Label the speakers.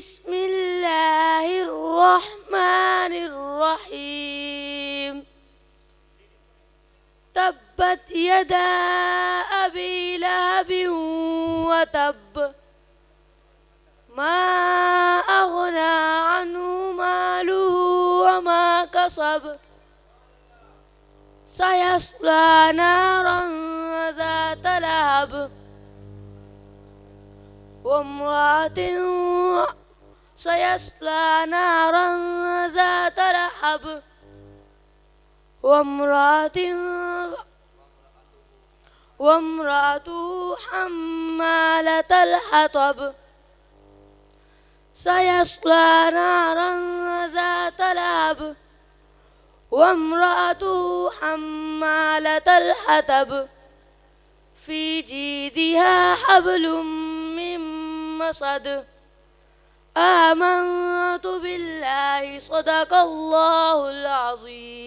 Speaker 1: بسم الله الرحمن الرحيم تبت يدا أبي لهب وتب ما أغنى عنه ماله وما كسب سيصلى نارا ذات لهب سيصلى نارا ذات لهب وامرأته حمالة الحطب سيصلى نارا ذات لهب وامرأته حمالة الحطب في جيدها حبل من مسد آمنت بالله صدق الله العظيم.